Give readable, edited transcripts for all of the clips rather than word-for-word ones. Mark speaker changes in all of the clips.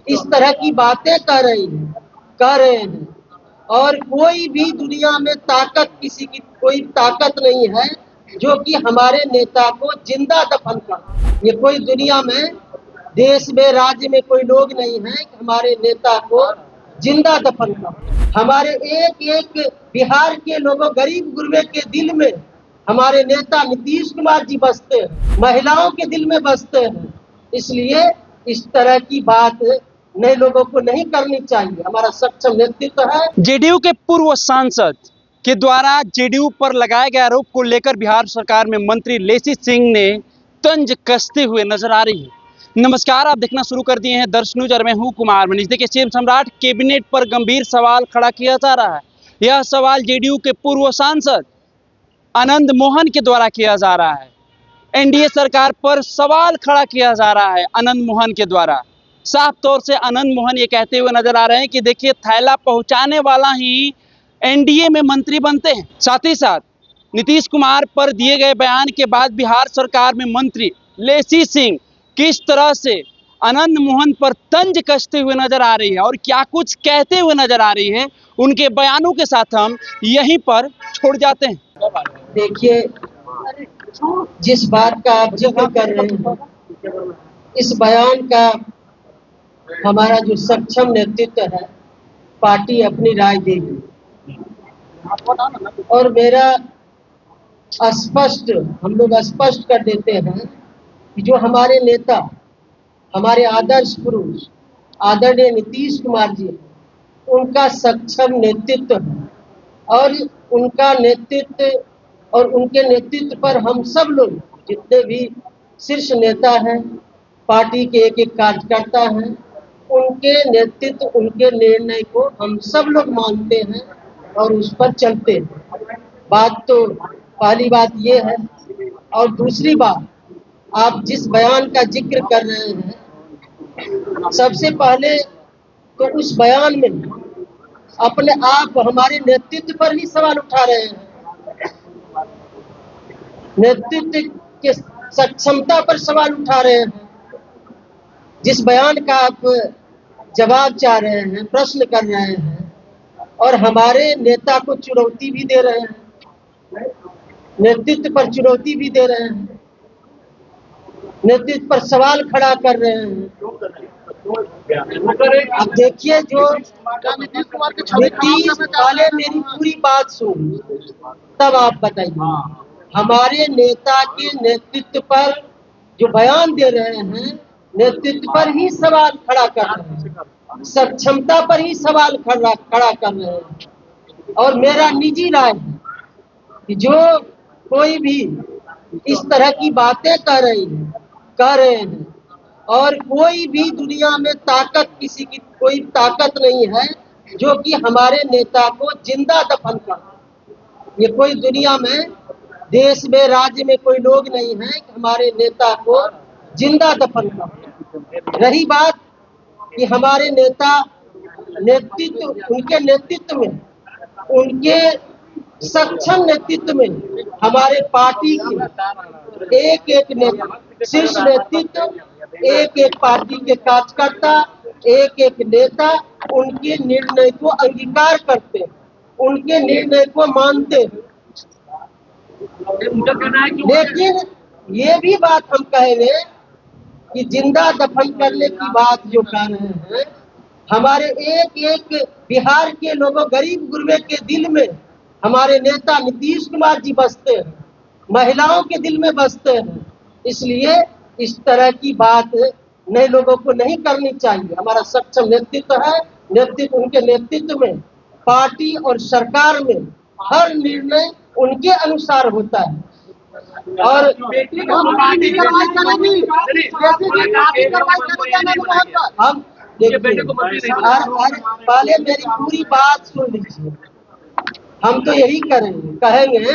Speaker 1: इस तरह की बातें कर रहे हैं। और कोई भी दुनिया में ताकत, किसी की कोई ताकत नहीं है जो कि हमारे नेता को जिंदा दफन कर। ये कोई दुनिया में, देश में, राज्य में कोई लोग नहीं है कि हमारे नेता को जिंदा दफन कर। हमारे एक एक बिहार के लोगों, गरीब गुरबे के दिल में हमारे नेता नीतीश कुमार जी बसते हैं, महिलाओं के दिल में बसते हैं। इसलिए इस तरह की बात नए लोगों को नहीं करनी चाहिए। हमारा सक्षम नेतृत्व है।
Speaker 2: जेडीयू के पूर्व सांसद के द्वारा जेडीयू पर लगाए गए आरोप को लेकर बिहार सरकार में मंत्री लेसी सिंह ने तंज कसते हुए नजर आ रही है। नमस्कार, आप देखना शुरू कर दिए हैं दर्श न्यूज और मैं हूं कुमार मनीष। देखिए, सीएम सम्राट कैबिनेट पर गंभीर सवाल खड़ा किया जा रहा है। यह सवाल जेडीयू के पूर्व सांसद आनंद मोहन के द्वारा किया जा रहा है। एनडीए सरकार पर सवाल खड़ा किया जा रहा है आनंद मोहन के द्वारा। साफ तौर से आनंद मोहन ये कहते हुए नजर आ रहे हैं कि देखिए, थैला पहुंचाने वाला ही एनडीए में मंत्री बनते हैं। साथ ही साथ नीतीश कुमार पर दिए गए बयान के बाद बिहार सरकार में मंत्री लेसी सिंह किस तरह से आनंद मोहन पर तंज कसते हुए नजर आ रही है और क्या कुछ कहते हुए नजर आ रही है, उनके बयानों के साथ हम यहीं पर छोड़ जाते हैं।
Speaker 1: देखिए, जिस बात का आप जिक्र कर रहे हैं, इस बयान का हमारा जो सक्षम नेतृत्व है, पार्टी अपनी राय देगी। और मेरा हम लोग स्पष्ट कर देते हैं कि जो हमारे नेता, हमारे आदर्श पुरुष आदरणीय नीतीश कुमार जी, उनका सक्षम नेतृत्व है। और उनका नेतृत्व और उनके नेतृत्व पर हम सब लोग, जितने भी शीर्ष नेता हैं, पार्टी के एक एक कार्यकर्ता हैं, उनके नेतृत्व, उनके निर्णय को हम सब लोग मानते हैं और उस पर चलते हैं। बात तो पहली बात ये है। और दूसरी बात, आप जिस बयान का जिक्र कर रहे हैं, सबसे पहले तो उस बयान में अपने आप हमारे नेतृत्व पर ही सवाल उठा रहे हैं। नेतृत्व के सक्षमता पर सवाल उठा रहे हैं। जिस बयान का आप जवाब चाह रहे हैं, प्रश्न कर रहे हैं, और हमारे नेता को चुनौती भी दे रहे हैं, नेतृत्व पर चुनौती भी दे रहे हैं, नेतृत्व पर सवाल खड़ा कर रहे हैं। अब देखिए, जो नीतीश पहले मेरी पूरी बात सुन, तब आप बताइए। हमारे नेता के नेतृत्व पर जो बयान दे रहे हैं, नेतृत्व पर ही सवाल खड़ा कर रहे हैं, सक्षमता पर ही सवाल खड़ा कर रहे हैं। और मेरा निजी राय है कि जो कोई भी इस तरह की बातें कर रहे हैं, और कोई भी दुनिया में ताकत, किसी की कोई ताकत नहीं है जो कि हमारे नेता को जिंदा दफन कर। ये कोई दुनिया में, देश में, राज्य में कोई लोग नहीं है कि हमारे नेता को जिंदा दफन कर। रही बात कि हमारे नेता नेतृत्व, उनके नेतृत्व में, उनके सक्षम नेतृत्व में हमारे पार्टी की एक एक शीर्ष नेतृत्व, एक एक पार्टी के कार्यकर्ता, एक एक नेता उनके निर्णय को अंगीकार करते हैं, उनके निर्णय को मानते हैं। लेकिन ये भी बात हम कहेंगे कि जिंदा दफन करने की बात जो कर रहे हैं, हमारे एक एक बिहार के लोगों, गरीब गुरबे के दिल में हमारे नेता नीतीश कुमार जी बसते हैं, महिलाओं के दिल में बसते हैं। इसलिए इस तरह की बात नए लोगों को नहीं करनी चाहिए। हमारा सक्षम नेतृत्व है, नेतृत्व, उनके नेतृत्व में पार्टी और सरकार में हर निर्णय उनके अनुसार होता है। और हम पहले मेरी पूरी बात सुन लीजिए। हम तो यही कहेंगे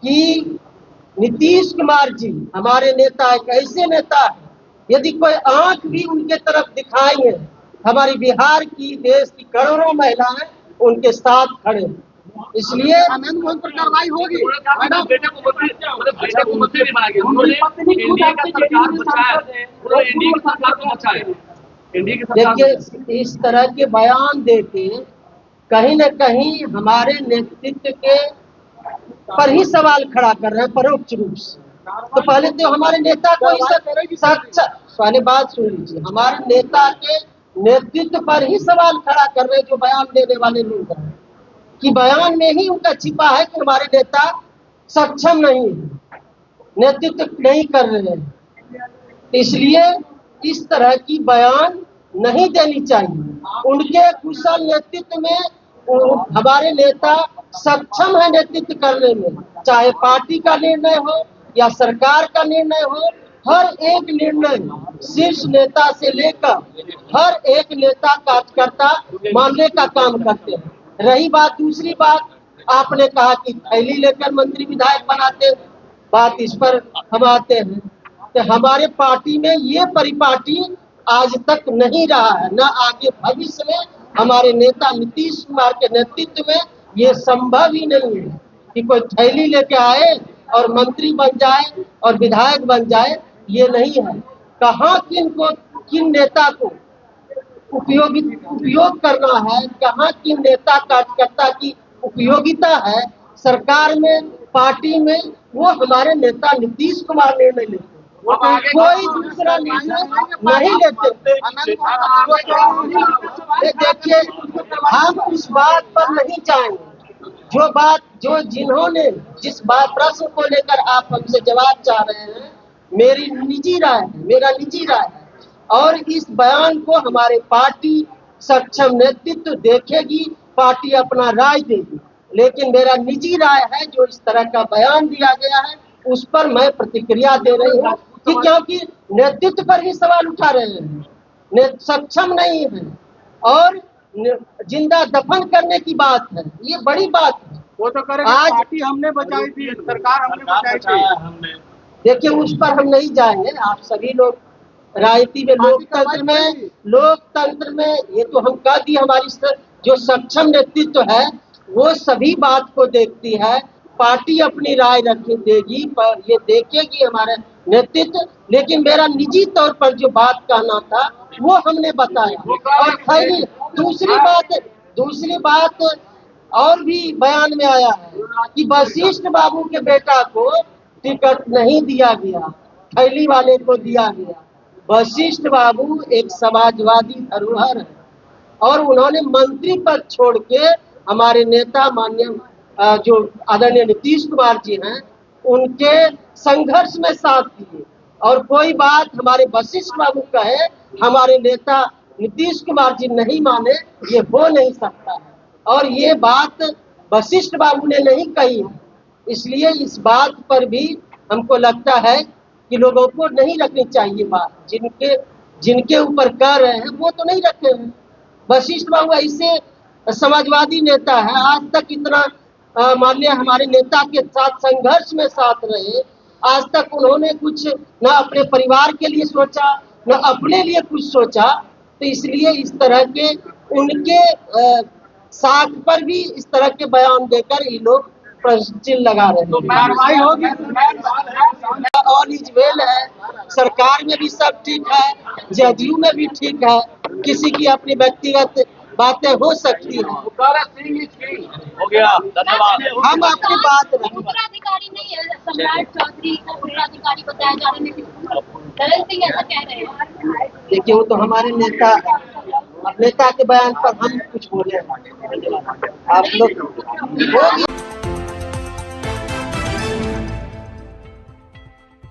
Speaker 1: कि नीतीश कुमार जी हमारे नेता एक ऐसे नेता है, यदि कोई आंख भी उनके तरफ दिखाएंगे, हमारी बिहार की, देश की करोड़ों महिलाएं उनके साथ खड़े हैं। इसलिए आनंद मोहन पर कार्रवाई होगी। बेटे को मंत्री भी बना गया, उन्होंने एनडीए का सरकार बचाया, उन्होंने एनडीए की सरकार को बचाया। देखिए, इस तरह के बयान देके कहीं न कहीं हमारे नेतृत्व के पर ही सवाल खड़ा कर रहे हैं परोक्ष रूप से। तो पहले तो हमारे नेता को ही पहले बात सुन लीजिए, हमारे नेता के नेतृत्व पर ही सवाल खड़ा कर रहे हैं जो बयान देने वाले लोग हैं, कि बयान में ही उनका छिपा है कि हमारे नेता सक्षम नहीं है, नेतृत्व नहीं कर रहे हैं। इसलिए इस तरह की बयान नहीं देनी चाहिए। उनके कुशल नेतृत्व में हमारे नेता सक्षम है नेतृत्व करने में, चाहे पार्टी का निर्णय हो या सरकार का निर्णय हो। हर एक निर्णय शीर्ष नेता से लेकर हर एक नेता कार्यकर्ता मानने का काम करते हैं। रही बात दूसरी बात, आपने कहा कि थैली लेकर मंत्री विधायक बनाते, बात इस पर हम आते हैं कि हमारे पार्टी में ये परिपाटी आज तक नहीं रहा है, न आगे भविष्य में हमारे नेता नीतीश कुमार के नेतृत्व में ये संभव ही नहीं है कि कोई थैली लेके आए और मंत्री बन जाए और विधायक बन जाए। ये नहीं है। कहाँ किन नेता को उपयोग करना है, कहाँ किन नेता कार्यकर्ता की उपयोगिता है सरकार में, पार्टी में, वो हमारे नेता नीतीश कुमार निर्णय लेते हैं, कोई दूसरा निर्णय नहीं लेते। देखिए, हम उस बात पर नहीं जाएंगे जो जिन्होंने जिस बात प्रश्न को लेकर आप हमसे जवाब चाह रहे हैं, मेरी निजी राय है, मेरा निजी राय है, और इस बयान को हमारे पार्टी सक्षम नेतृत्व देखेगी, पार्टी अपना राय देगी। लेकिन मेरा निजी राय है, जो इस तरह का बयान दिया गया है उस पर मैं प्रतिक्रिया दे रही हूँ, कि क्योंकि नेतृत्व पर ही सवाल उठा रहे हैं, सक्षम नहीं है और जिंदा दफन करने की बात है, ये बड़ी बात है।
Speaker 3: वो तो करेगा, आज पार्टी हमने बचाई थी, सरकार हमने बचाई थी।
Speaker 1: देखिए, उस पर हम नहीं जाएंगे। आप सभी लोग राजनीति में, लोकतंत्र में ये तो हम कह दिए, हमारी जो सक्षम नेतृत्व है वो सभी बात को देखती है, पार्टी अपनी राय देगी, पर ये देखेगी हमारा नेतृत्व। लेकिन मेरा निजी तौर पर जो बात कहना था वो हमने बताया। और खैर दूसरी बात और भी बयान में आया है कि वशिष्ठ बाबू के बेटा को टिकट नहीं दिया गया, थैली वाले को दिया गया। वशिष्ठ बाबू एक समाजवादी धरोहर है और उन्होंने मंत्री पद छोड़ के हमारे नेता माननीय जो आदरणीय नीतीश कुमार जी हैं उनके संघर्ष में साथ दिए। और कोई बात हमारे वशिष्ठ बाबू कहे, हमारे नेता नीतीश कुमार जी नहीं माने, ये हो नहीं सकता है। और ये बात वशिष्ठ बाबू ने नहीं कही है, इसलिए इस बात पर भी हमको लगता है कि लोगों को नहीं रखनी चाहिए बात। जिनके ऊपर कह रहे हैं वो तो नहीं रखे हैं। वशिष्ठ बाबू ऐसे समाजवादी नेता है, आज तक इतना माननीय हमारे नेता के साथ संघर्ष में साथ रहे, आज तक उन्होंने कुछ न अपने परिवार के लिए सोचा न अपने लिए कुछ सोचा। तो इसलिए इस तरह के उनके साख पर भी इस तरह के बयान देकर ये लोग प्रश्न लगा रहे हैं।
Speaker 3: तो कार्रवाई होगी,
Speaker 1: ऑल इज वेल है, सरकार में भी सब ठीक है, जदयू में भी ठीक है, किसी की अपनी व्यक्तिगत बातें हो सकती है।
Speaker 3: हो गया, धन्यवाद।
Speaker 1: हम अपनी बात
Speaker 4: उत्तराधिकारी नहीं है, सम्राट चौधरी को उत्तराधिकारी बताया जा रहा है, दलन सिंह ऐसा कह रहे हैं।
Speaker 1: देखिए, वो तो हमारे नेता है, अब नेता के बयान पर हम कुछ बोले, आप लोग होगी।